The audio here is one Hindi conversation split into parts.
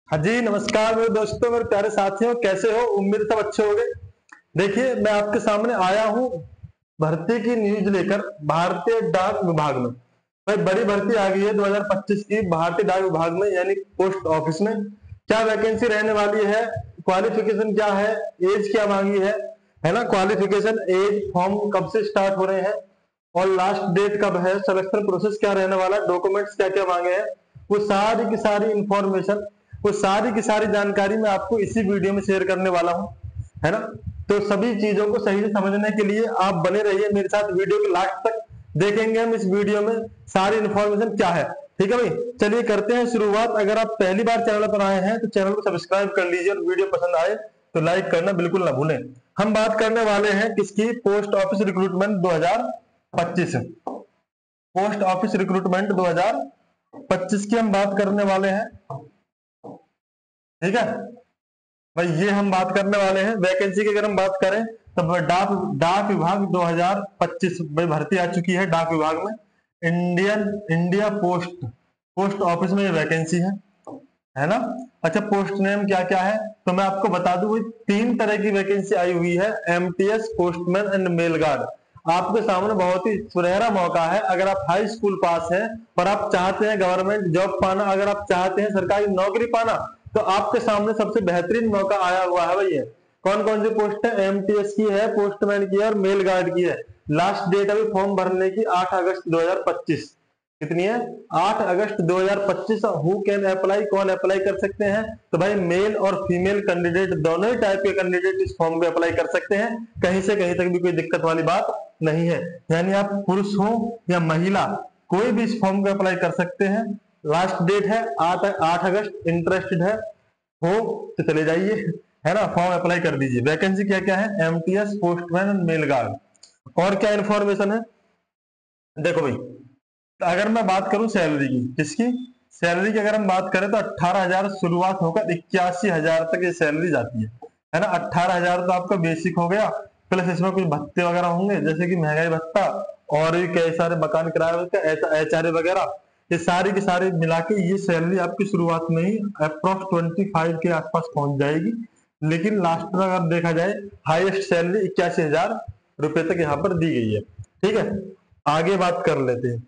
हाँ जी, नमस्कार मेरे दोस्तों, मेरे प्यारे साथियों, कैसे हो? उम्मीद सब अच्छे होंगे। देखिए, मैं आपके सामने आया हूँ भर्ती की न्यूज लेकर भारतीय डाक विभाग में। भाई बड़ी भर्ती आ गई है 2025 की भारतीय डाक विभाग में, यानी पोस्ट ऑफिस में। क्या वैकेंसी रहने वाली है, क्वालिफिकेशन क्या है, एज क्या मांगी है ना? क्वालिफिकेशन, एज, फॉर्म कब से स्टार्ट हो रहे हैं और लास्ट डेट कब है, सिलेक्शन प्रोसेस क्या रहने वाला है, डॉक्यूमेंट्स क्या क्या मांगे हैं, वो सारी की सारी इंफॉर्मेशन, वो सारी की सारी जानकारी मैं आपको इसी वीडियो में शेयर करने वाला हूं, है ना? तो सभी चीजों को सही से समझने के लिए आप बने रहिए मेरे साथ वीडियो के लास्ट तक। देखेंगे हम इस वीडियो में सारी इंफॉर्मेशन क्या है। ठीक है भाई, चलिए करते हैं शुरुआत। अगर आप पहली बार चैनल पर आए हैं तो चैनल को सब्सक्राइब कर लीजिए और वीडियो पसंद आए तो लाइक करना बिल्कुल ना भूलें। हम बात करने वाले हैं किसकी? Post office recruitment 2025। Post office recruitment 2025 की हम बात करने वाले हैं। ठीक है भाई, ये हम बात करने वाले हैं वैकेंसी की। अगर हम बात करें तो डाक डाक विभाग 2025 में भर्ती आ चुकी है डाक विभाग में। इंडिया पोस्ट पोस्ट ऑफिस में ये वैकेंसी है ना? अच्छा, पोस्ट नेम क्या क्या है तो मैं आपको बता दूं, 3 तरह की वैकेंसी आई हुई है। MTS, postman and mail guard. आपके सामने बहुत ही सुनहरा मौका है। अगर आप हाई स्कूल पास हैं और आप चाहते हैं गवर्नमेंट जॉब पाना, अगर आप चाहते हैं सरकारी नौकरी पाना, तो आपके सामने सबसे बेहतरीन मौका आया हुआ है भैया। कौन कौन सी पोस्ट है? एमटीएस की है, पोस्टमैन की है और मेल गार्ड की है। लास्ट डेट अभी फॉर्म भरने की 8 अगस्त 2025। कितनी है? 8 अगस्त 2025। हु कैन अप्लाई, कौन अप्लाई कर सकते हैं? तो भाई मेल और फीमेल कैंडिडेट दोनों ही टाइप के कैंडिडेट इस फॉर्म पे अप्लाई कर सकते हैं। कहीं से कहीं तक भी कोई दिक्कत वाली बात नहीं है। यानी आप पुरुष हो या महिला, कोई भी इस फॉर्म पे अप्लाई कर सकते हैं। लास्ट डेट है 8 अगस्त। इंटरेस्टेड है हो तो चले जाइए, है ना? फॉर्म अप्लाई कर दीजिए। वैकेंसी क्या क्या है? MTS, postman and mail guard. और क्या इन्फॉर्मेशन है देखो भाई। तो अगर मैं बात करूं सैलरी की, किसकी सैलरी की अगर हम बात करें तो 18,000 शुरुआत होकर 81,000 तक ये सैलरी जाती है ना? 18,000 तो आपका बेसिक हो गया, प्लस इसमें कुछ भत्ते वगैरह होंगे जैसे कि महंगाई भत्ता और भी कई सारे मकान किराए, एचआरए वगैरह। ये सारी की सारी मिला के ये सैलरी आपकी शुरुआत में ही अप्रोक्स 25 के आसपास पहुंच जाएगी। लेकिन लास्ट में अगर देखा जाए, हाईएस्ट सैलरी 81,000 रुपए तक यहाँ पर दी गई है। ठीक है, आगे बात कर लेते हैं।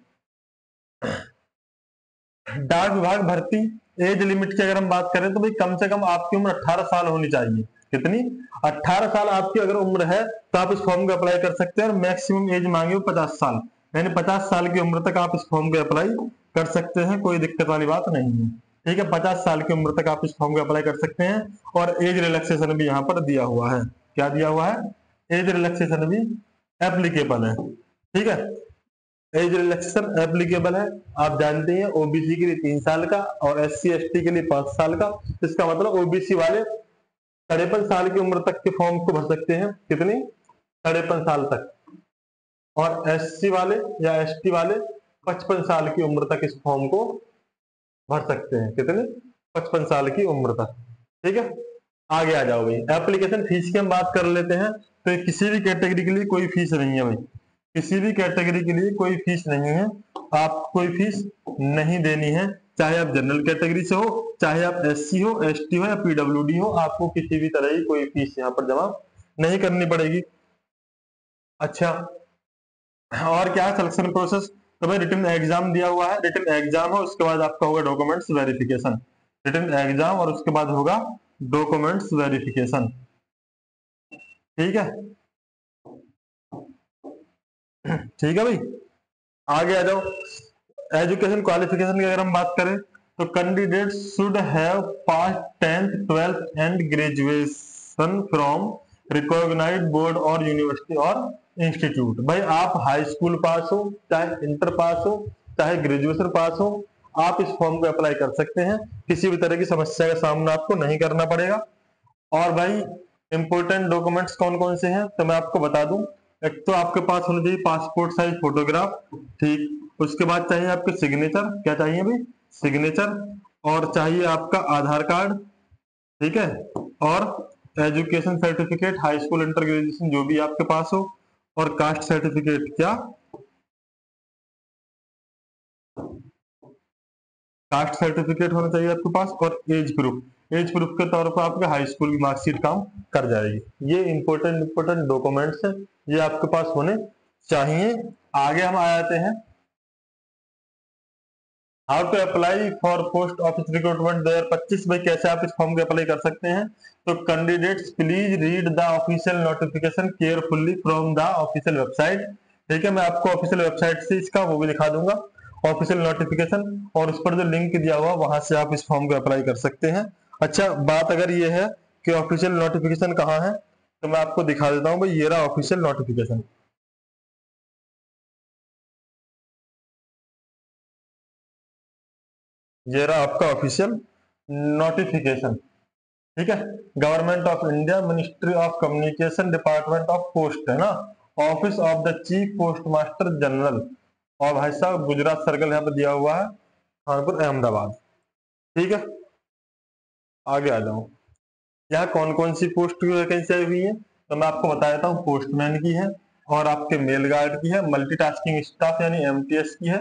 डाक विभाग भर्ती, एज लिमिट की अगर हम बात करें तो भाई कम से कम आपकी उम्र 18 साल होनी चाहिए। कितनी? 18 साल आपकी अगर उम्र है तो आप इस फॉर्म को अप्लाई कर सकते हैं। और मैक्सिमम एज मांगी हो 50 साल, यानी 50 साल की उम्र तक आप इस फॉर्म को अप्लाई कर सकते हैं। कोई दिक्कत वाली बात नहीं है। ठीक है, 50 साल की उम्र तक आप इस फॉर्म को अप्लाई कर सकते हैं। और एज रिलैक्सेशन भी यहाँ पर दिया हुआ है। क्या दिया हुआ है? एज रिलैक्सेशन भी एप्लीकेबल है। ठीक है, एज रिलैक्सेशन एप्लीकेबल है। आप जानते हैं ओबीसी के लिए 3 साल का और एससी एसटी के लिए 5 साल का। इसका मतलब ओबीसी वाले 53 साल की उम्र तक के फॉर्म को भर सकते हैं। कितनी? 53 साल तक। और एससी वाले या एसटी वाले 55 साल की उम्र तक इस फॉर्म को भर सकते हैं। कितने? 55 साल की उम्र तक। ठीक है, आगे आ जाओ भाई। एप्लीकेशन फीस की हम बात कर लेते हैं। तो ये किसी भी कैटेगरी के लिए कोई फीस नहीं है भाई। किसी भी कैटेगरी के लिए कोई फीस नहीं है। आप कोई फीस नहीं देनी है। चाहे आप जनरल कैटेगरी से हो, चाहे आप एससी हो, एसटी हो या पीडब्ल्यूडी हो, आपको किसी भी तरह की कोई फीस यहाँ पर जमा नहीं करनी पड़ेगी। अच्छा, और क्या है सिलेक्शन प्रोसेस? तो भाई रिटन एग्जाम दिया हुआ है। रिटन एग्जाम हो, उसके बाद आपका होगा डॉक्यूमेंट्स वेरिफिकेशन। रिटन एग्जाम और उसके बाद होगा डॉक्यूमेंट्स वेरिफिकेशन। ठीक है, ठीक है भाई, आगे आ जाओ। एजुकेशन क्वालिफिकेशन की अगर हम बात करें तो candidate should have pass 10th 12th and graduation from recognised board और यूनिवर्सिटी और इंस्टीट्यूट। भाई आप हाई स्कूल पास हो, चाहे इंटर पास हो, चाहे ग्रेजुएशन पास हो, आप इस फॉर्म को अप्लाई कर सकते हैं। किसी भी तरह की समस्या का सामना आपको नहीं करना पड़ेगा। और भाई इंपोर्टेंट डॉक्यूमेंट्स कौन कौन से हैं तो मैं आपको बता दूं। एक तो आपके पास होना चाहिए पासपोर्ट साइज फोटोग्राफ। ठीक, उसके बाद चाहिए आपके सिग्नेचर। क्या चाहिए भाई? सिग्नेचर। और चाहिए आपका आधार कार्ड। ठीक है, और education certificate, high school, inter, graduation जो भी आपके पास हो। और कास्ट सर्टिफिकेट। क्या? कास्ट सर्टिफिकेट होना चाहिए आपके पास, और एज प्रूफ के तौर पर आपके हाई स्कूल की मार्कशीट काम कर जाएगी। ये इंपॉर्टेंट डॉक्यूमेंट्स है, ये आपके पास होने चाहिए। आगे हम आ जाते हैं, how to apply for post office recruitment 2025। भाई कैसे आप इस फॉर्म को अप्लाई कर सकते हैं? तो candidates please read the official notification carefully from the official website. ठीक है, मैं आपको ऑफिशियल वेबसाइट से इसका वो भी दिखा दूंगा, ऑफिशियल नोटिफिकेशन, और उस पर जो लिंक दिया हुआ वहां से आप इस फॉर्म को अप्लाई कर सकते हैं। अच्छा, बात अगर ये है कि ऑफिशियल नोटिफिकेशन कहाँ है, तो मैं आपको दिखा देता हूँ। भाई ये रहा ऑफिशियल नोटिफिकेशन, ये रहा आपका ऑफिशियल नोटिफिकेशन। ठीक है, government of India, ministry of communication, department of post, है ना, office of the chief post master general, और भाई साहब गुजरात सर्कल यहाँ पे दिया हुआ है, कानपुर अहमदाबाद। ठीक है, आगे आ जाऊं, यहाँ कौन कौन सी पोस्ट की वैकेंसी आई हुई है, तो मैं आपको बता देता हूँ। पोस्टमैन की है, और आपके मेल गार्ड की है, मल्टीटास्किंग स्टाफ यानी एमटीएस की है,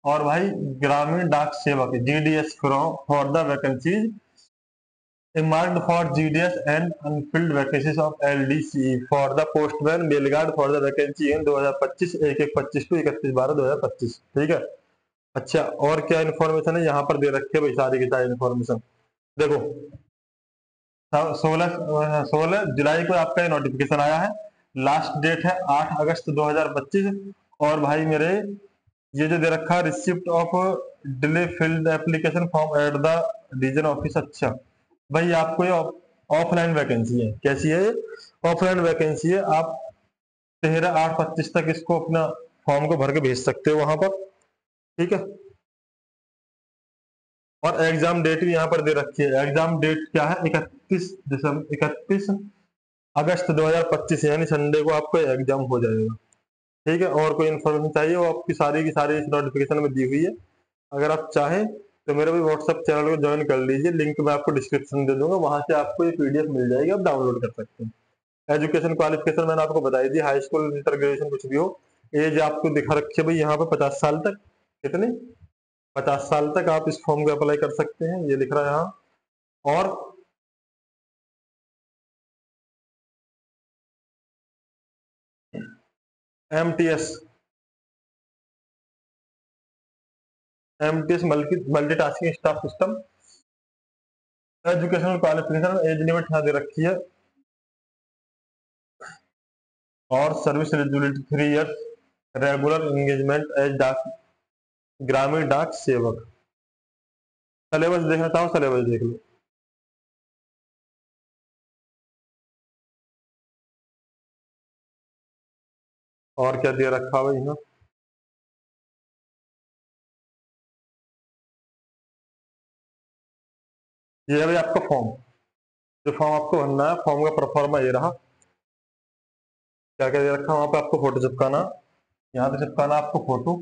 और भाई ग्रामीण डाक सेवक GDS for the vacancies marked for GDS and unfilled vacancies of LDC for the postman mail guard for the vacancy in 2025 11/25 to 31/12/2025। ठीक है, अच्छा और क्या इन्फॉर्मेशन है यहाँ पर दे रखी है भाई, सारी की सारी इन्फॉर्मेशन देखो। 16 जुलाई को आपका ये नोटिफिकेशन आया है, लास्ट डेट है 8 अगस्त 2025, और भाई मेरे ये जो दे रखा है receipt of delay filled application form at the region office. अच्छा भाई आपको ये ऑफलाइन वैकेंसी है, कैसी है ये? ऑफलाइन वैकेंसी है, आप 13/8/25 तक इसको अपना फॉर्म को भर के भेज सकते हो वहां पर। ठीक है, और एग्जाम डेट भी यहाँ पर दे रखी है। एग्जाम डेट क्या है? 31 अगस्त 2025, यानी संडे को आपको एग्जाम हो जाएगा। ठीक है, और कोई इन्फॉर्मेशन चाहिए वो आपकी सारी की सारी इस नोटिफिकेशन में दी हुई है। अगर आप चाहें तो मेरे भी व्हाट्सएप चैनल को ज्वाइन कर लीजिए, लिंक मैं आपको डिस्क्रिप्शन दे दूंगा, वहां से आपको ये पीडीएफ मिल जाएगी, आप डाउनलोड कर सकते हैं। एजुकेशन क्वालिफिकेशन मैंने आपको बताई दी, हाई स्कूल इंटर ग्रेजुएशन कुछ भी हो। एज आपको दिखा रखी है भाई यहाँ पे 50 साल तक, कितने 50 साल तक आप इस फॉर्म को अप्लाई कर सकते हैं, ये लिख रहा है यहाँ। और MTS multitasking staff system, educational qualification age limit यहाँ दे रखी है, और service eligibility 3 years, regular engagement as Dak Gramin डाक सेवक। सिलेबस देखना चाहो सिलेबस देख लो। और क्या दिया रखा हुआ यहाँ, ये है भाई आपका फॉर्म, जो फॉर्म आपको भरना है, फॉर्म का प्रोफार्मा ये रहा। क्या क्या दे रखा है वहां पे, आपको फोटो चिपकाना, यहाँ पे चिपकाना आपको फोटो।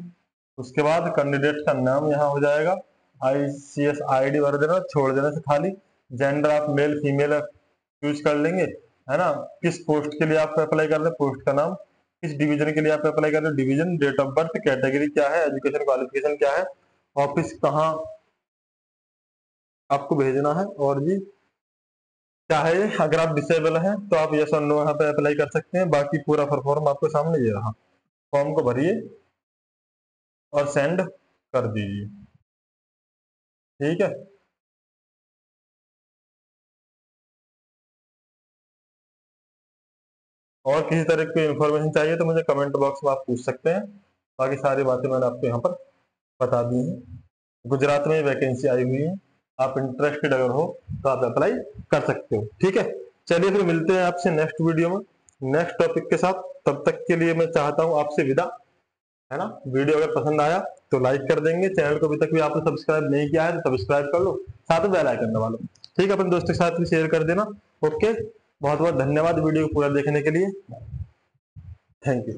उसके बाद कैंडिडेट का नाम यहाँ हो जाएगा, ICS ID भर देना, छोड़ देना से खाली। जेंडर आप मेल फीमेल चूज कर लेंगे, है ना। किस पोस्ट के लिए आप अप्लाई कर रहे हैं, पोस्ट का नाम। किस डिवीजन के लिए आप अप्लाई कर रहे हैं, division. Date of birth, category क्या है, एजुकेशन क्वालिफिकेशन क्या है, ऑफिस कहाँ आपको भेजना है, और जी क्या है। अगर आप डिसेबल हैं तो आप यस और नो यहाँ पे अप्लाई कर सकते हैं। बाकी पूरा फॉर्म आपके सामने ये रहा, फॉर्म को भरिए और सेंड कर दीजिए। ठीक है, और किसी तरह की इंफॉर्मेशन चाहिए तो मुझे कमेंट बॉक्स में आप पूछ सकते हैं। बाकी सारी बातें मैंने आपको यहाँ पर बता दी हैं। गुजरात में वैकेंसी आई हुई है, आप इंटरेस्टेड अगर हो तो आप अप्लाई कर सकते हो। ठीक है, चलिए फिर मिलते हैं आपसे नेक्स्ट वीडियो में नेक्स्ट टॉपिक के साथ। तब तक के लिए मैं चाहता हूँ आपसे विदा, है ना। वीडियो अगर पसंद आया तो लाइक कर देंगे, चैनल को अभी तक भी आपने सब्सक्राइब नहीं किया है तो सब्सक्राइब कर लो, साथ में बेल आइकन दबा लो। ठीक है, अपने दोस्तों के साथ भी शेयर कर देना। ओके, बहुत बहुत धन्यवाद वीडियो को पूरा देखने के लिए, थैंक यू।